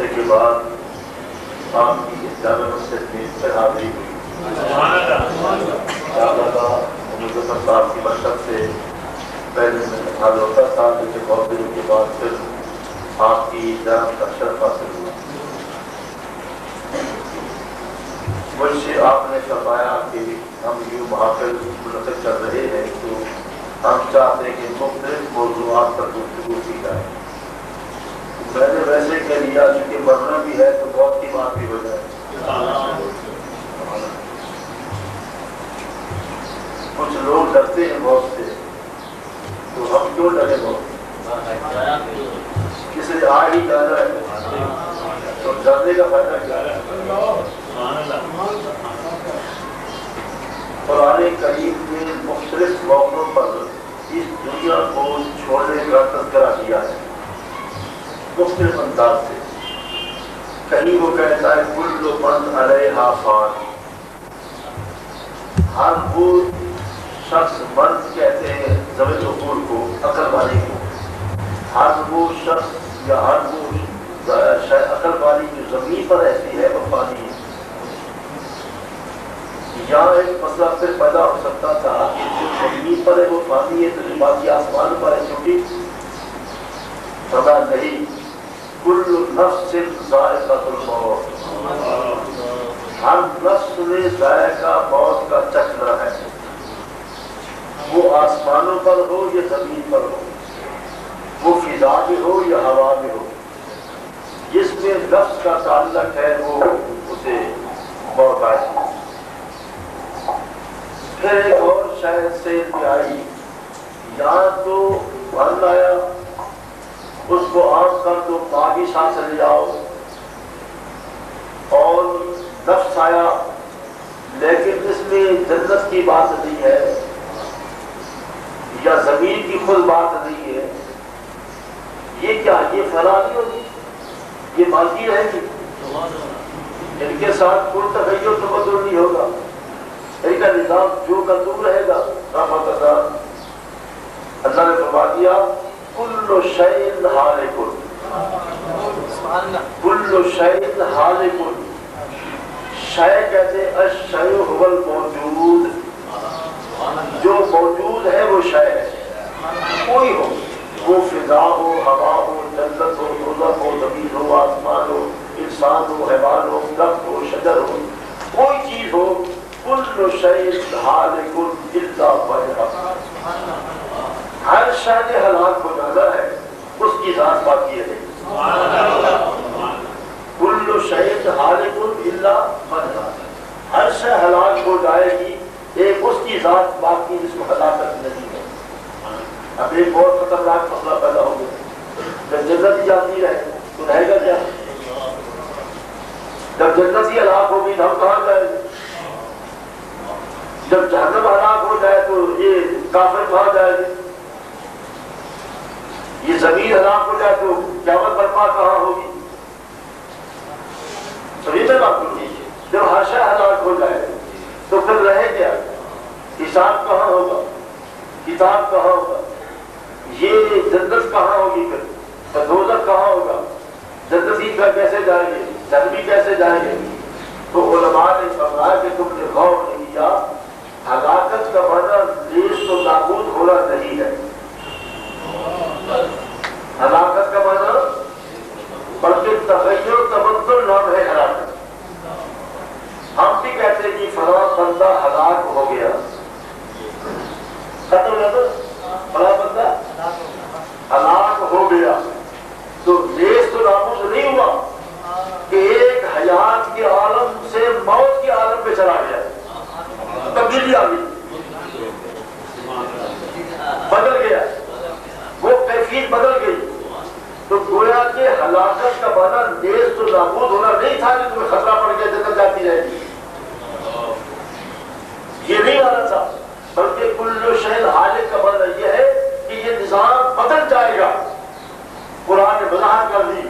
عرصے کے بعد آپ کی اس جامع مسجد میں پھر حاضری ہوئی۔ مظفر صاحب کی برکت سے پہلے میں حال ہوتا تھا، لیکن بہت دنوں کے بعد پھر آپ کی جناب کا شرف حاصل ہوا۔ مجھ سے آپ نے فرمایا کہ ہم یوں محافل منعقد کر رہے ہیں تو ہم چاہتے ہیں کہ مختلف موضوعات پر گفتگو کی جائے۔ میں نے ویسے کہہ لیا چونکہ مرنا بھی ہے تو بہت کی بات بھی ہو جائے۔ کچھ لوگ ڈرتے ہیں بہت سے، تو ہم کیوں ڈرے بہت؟ کسی آ ہی جانا ہے تو ڈرنے کا فائدہ کیا ہے؟ قرآن کریم نے مختلف موقعوں پر اس دنیا کو چھوڑنے کا تذکرہ کیا ہے مختلف انداز سے۔ کہیں وہ کہتا ہے کل من علیہا فان، ہر وہ شخص، مرد کہتے ہیں ذوی العقول کو، عقل والے کو، ہر وہ شخص یا ہر وہ عقل والی جو زمین پر رہتی ہے وہ فانی ہے۔ یہاں ایک مسئلہ پھر پیدا ہو سکتا تھا کہ جو زمین پر ہے وہ فانی ہے تو جو باقی آسمان پر ہے چھوٹی سزا نہیں۔ کل نفس ذائقۃ الموت، ہر نفس میں ذائقہ موت کا چکھنا ہے، وہ آسمانوں پر ہو یا زمین پر ہو، وہ فضا میں ہو یا ہوا میں ہو، جس میں نفس کا تعلق ہے وہ اسے موت آئی۔ پھر ایک اور شاید سے آئی، یا تو بھر آیا اس کو عام کر دو، باغی شاہ سے لے جاؤ، اور نفس آیا لیکن اس میں جنت کی بات نہیں ہے یا زمین کی خود بات نہیں ہے، یہ کیا، یہ فلاں نہیں ہوگی، یہ باقی رہے گی، ان کے ساتھ کوئی تغیر تبدل نہیں ہوگا، ان کا نظام جو کا تو رہے گا۔ اللہ نے فرما دیا کل شیء ہالک، کل شیء ہالک، شے کہتے الشیء هو الموجود، جو موجود ہے وہ شے ہے، کوئی ہو، وہ فضا ہو، ہوا ہو، جنت ہو، دوزخ ہو، زمین ہو، آسمان ہو، انسان ہو، حیوان ہو، درخت ہو، شجر ہو، کوئی چیز ہو، کل شیء ہالک الا وجہہ، ہر شے نے ہلاک ہو جانا ہے، اس کی ذات باقی ہے۔ کل شیء ہالک الا وجہہ، ہر شے ہلاک ہو جائے گی، ایک اس کی ذات باقی جس کو ہلاکت نہیں ہے۔ اب ایک اور خطرناک مسئلہ پیدا ہو گیا، جب جنت ہی جاتی رہے تو رہے گا کیا؟ جب جنت ہی ہلاک ہوگی تو ہم کہاں جائیں گے؟ جب جہنم ہلاک ہو جائے تو یہ کافر کہاں جائے گے؟ یہ زمین ہلاک ہو جائے تو قیامت برپا کہاں ہوگی؟ سبھی میں بات کرنی ہے، جب ہر شے ہلاک ہو جائے تو پھر رہے کیا؟ حساب کہاں ہوگا؟ کتاب کہاں ہوگا؟ یہ جنت کہاں ہوگی؟ پھر دوزخ کہاں ہوگا؟ جنتی کا کیسے جائیں گے؟ جہنمی کیسے جائیں گے؟ تو علماء نے فرمایا کہ تم نے غور نہیں کیا، ہلاکت کا معنی نیز تو نابود ہونا نہیں ہے، ہلاکت کا معنی بلکہ تغیر تبدل نام ہے ہلاکت۔ ہم بھی کہتے ہیں کہ فلاں بندہ ہلاک ہو گیا، ختم ہے تو فلاں بندہ ہلاک ہو گیا، تو نیز تو نابود نہیں ہوا کہ ایک حیات کے عالم سے موت کے عالم پہ چلا گیا، تبدیلی آ گئی، بدل گیا، وہ کیفیت بدل گئی۔ تو گویا کہ ہلاکت کا معنی نیز تو نابود ہونا نہیں تھا کہ تمہیں خطرہ پڑ گیا جنت جاتی رہے گی، یہ نہیں مانا تھا، بلکہ کل شیء ہالک کا معنی یہ ہے کہ یہ نظام بدل جائے گا۔ قرآن نے وضاحت کر دی،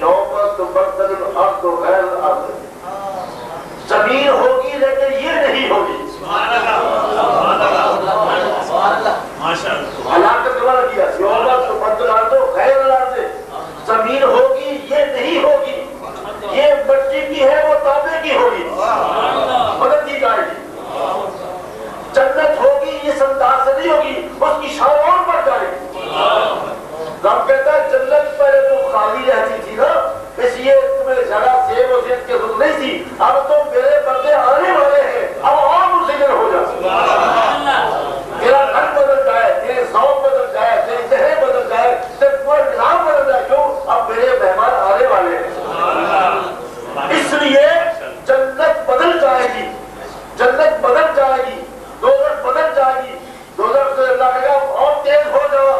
یوم تبدل الارض غیر الارض، زمین ہوگی لیکن یہ نہیں ہوگی۔ ہلاکت کا معنی کیا؟ یوم تبدل الارض غیر الارض، زمین ہوگی یہ نہیں ہوگی۔ ہے وہ تانبے کی ہوگی، مدد دی جائے گی. جنت ہوگی اس انداز سے نہیں ہوگی، اس کی شان اور بڑھ جائے گی. رب کہتا ہے جنت پہلے تو خالی رہتی تھی نا، اس لیے تمہیں جگہ سیب و زیت کی ضرورت نہیں تھی. اب تو میرے بندے آنے والے ہیں، اب اور مزین ہو جائے. تیرا گھر بدل جائے، تیرے ذوق بدل جائے، تیری ذہن بدل جائے، تیرا پورا نظام بدل جائے. کیوں؟ اب میرے مہمان آنے والے ہیں. اس لیے جنت بدل جائے گی، جنت بدل جائے گی، دوزخ بدل جائے گی. دوزخ سے اللہ کہے گا بہت تیز ہو جاؤ،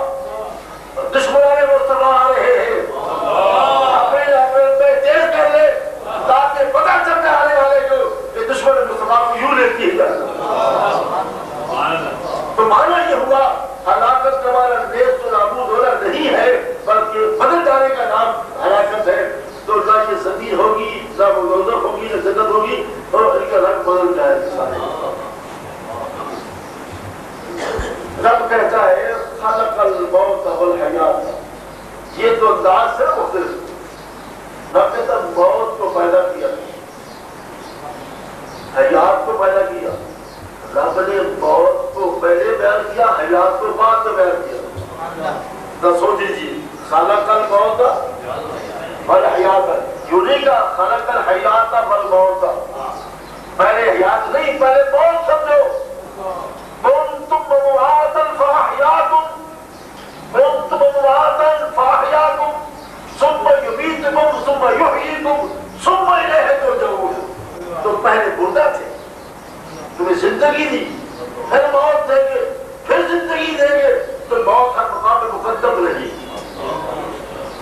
دشمنان مصطفیٰ آ رہے ہیں، اپنے تیز کر لے تاکہ پتہ چل جائے آنے والے کو کہ دشمن مصطفیٰ کو یوں لیتی ہے. تو معنی یہ ہوا ہلاکت کا معنی نیست و نابود ہونا نہیں ہے، بلکہ بدل جانے کا نام ہلاکت ہے. تو نہ یہ زمین ہوگی، نہ وہ دوزخ ہوگی، نہ جنت ہوگی، اور ان کا رنگ بدل جائے گا. رب کہتا ہے خلق الموت والحیات، یہ تو انداز ہے مختلف. رب کہتا ہے موت کو پیدا کیا، حیات کو پیدا کیا. رب نے موت کو پہلے بیان کیا، حیات کو بعد میں بیان کیا. تو سوچ لیجیے خلق الموت والحیات، یوں نہیں کہا خلق الحیات والموت. پہلے حیات نہیں، پہلے موت سمجھو. كنتم امواتا فاحياكم، كنتم امواتا فاحياكم ثم يميتكم ثم يحييكم ثم اليه ترجعون. تو پہلے مردہ تھے، تمہیں زندگی دی، پھر موت دیں گے، پھر زندگی دیں گے. تو موت ہر مقام پر مقدم رہی،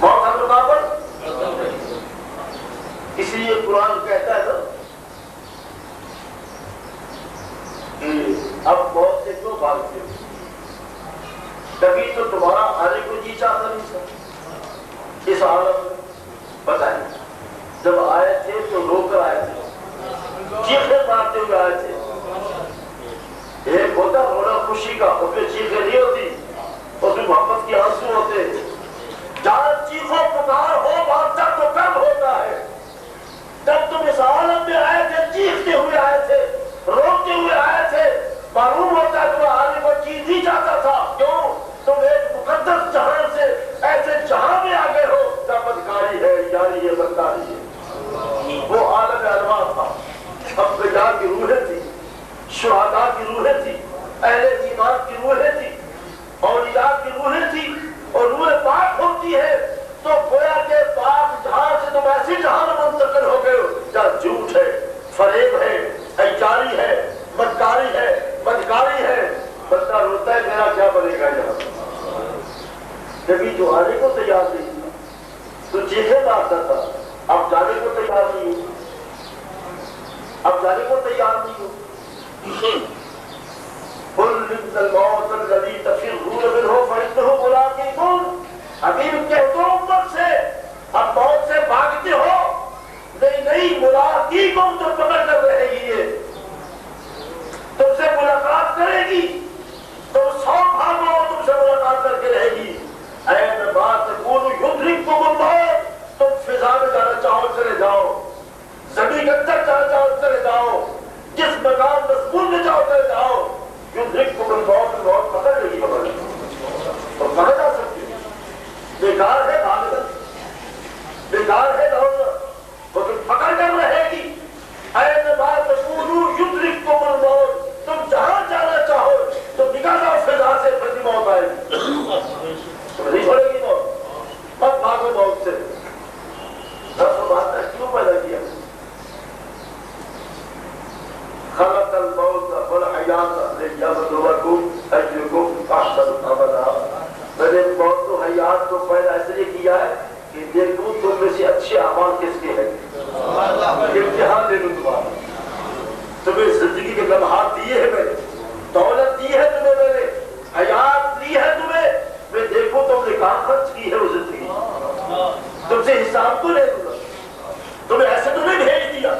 موت ہر مقام پر. اس لیے قرآن کہتا ہے نا اب موت سے کیوں بھاگتے ہو؟ کبھی تو تمہارا آنے کو جی چاہتا نہیں تھا اس عالم میں. بتائیں جب آئے تھے تو رو کر آئے تھے، چیخیں مارتے ہوئے آئے تھے. ایک ہوتا رونا خوشی کا، اس میں چیخیں نہیں ہوتی، اس میں محبت کے آنسو ہوتے. جہاں چیخو پکار ہو وہاں درد و غم ہوتا ہے. جب تم اس عالم میں آئے تھے چیختے ہوئے آئے تھے، روتے ہوئے آئے تھے. معلوم ہوتا ہے تمہیں آنے کو چیز نہیں چاہتا تھا. کیوں؟ تم ایک مقدس جہان سے ایسے جہاں میں آگے ہو جہاں بدکاری ہے، یاری ہے، بدکاری ہے. وہ عالم ارواح تھا. انبیاء کی روحیں تھی، شہداء کی روحیں تھی، اہل ایمان کی روحیں تھی، اولیاء کی روحیں تھی. اور روح پاک ہوتی ہے تو گویا کے پاک جہاں سے تم ایسی جہاں میں منتقل ہو گئے ہو جہاں جھوٹ ہے، فریب ہے، ایجاری ہے، بدکاری ہے، بدکاری ہے. بندہ روتا ہے میرا کیا بنے گا یہاں. کبھی جو آنے کو تیار نہیں تھا تو چیخیں مارتا تھا، اب جانے کو تیار نہیں ہو، اب جانے کو تیار نہیں ہو. قل ان الموت الذي تفرون منه فانه ملاقيكم. حبیب کہہ دو امت سے اب موت سے بھاگتے ہو. نہیں ملاقیکم، تو پکڑ کر رہے گی، یہ تم سے ملاقات کرے گی. تم سو بھاگو تم سے ملاقات کر کے رہے گی. این بات تکونوا یدرککم الموت. تم فضا میں جانا چاہو چلے جاؤ، زمین کے اندر جانا چاہو چلے جاؤ، جس مقام مسکون میں جاؤ چلے جاؤ. یدرککم الموت، موت پکڑ لے گی. اور کہاں جا سکتے؟ بیکار ہے بھاگنا، بیکار ہے دوڑنا، وہ تم پکڑ کر رہے گی. این بات تکونوا یدرککم الموت. تم جہاں جانا چاہو تو نکال جاؤ فضا سے، پھر موت آئے گی. تم نہیں چھوڑے گی موت. مت بھاگو موت سے. بات کیوں پیدا کیا؟ خلق الموت والحیات لیبلوکم ایکم احسن عملا. میں نے موت و حیات کو پیدا اس لیے کیا ہے کہ دیکھوں تم میں سے اچھے اعمال کس کے ہیں. امتحان لے لوں تمہارا. تمہیں زندگی کے لمحات دیے ہیں میں نے، دولت دی ہے تمہیں میں نے، حیات دی ہے تمہیں. میں دیکھوں تم نے کہاں خرچ کی ہے وہ زندگی. تم سے حساب کو لے لوں گا. تمہیں ایسے تو نہیں بھیج دیا.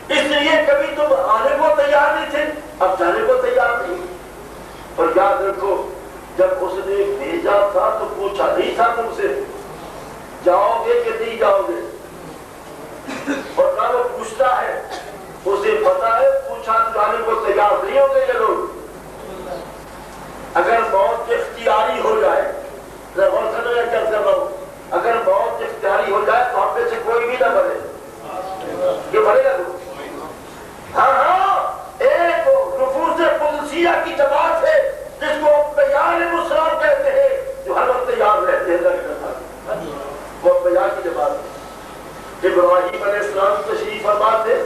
اس لیے کبھی تم آنے کو تیار نہیں تھے، اب جانے کو تیار نہیں. اور یاد رکھو جب اس نے بھیجا تھا تو پوچھا نہیں تھا تم سے جاؤ گے کہ نہیں جاؤ گے، اور نہ وہ تیار نہیں ہوں گے یہ لوگ. اگر موت اختیاری ہو جائے، غور سے میں کیا کر رہا ہوں، اگر موت اختیاری ہو جائے تو ہم میں سے کوئی بھی نہ مرے. یہ مرے گا تو ہاں ایک نفوذ قدسیہ کی جماعت ہے جس کو انبیاء علیہ السلام کہتے ہیں، جو ہر وقت تیار رہتے ہیں اللہ کے ساتھ. وہ انبیاء کی جماعت ہے. ابراہیم علیہ السلام تشریف فرما تھے،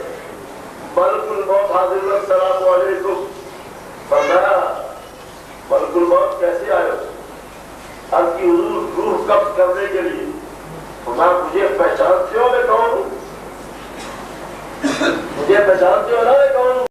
ملک الموت حاضر السلام علیکم. فرمایا ملک الموت کیسے آئے؟ اب کی حضور روح قبض کرنے کے لیے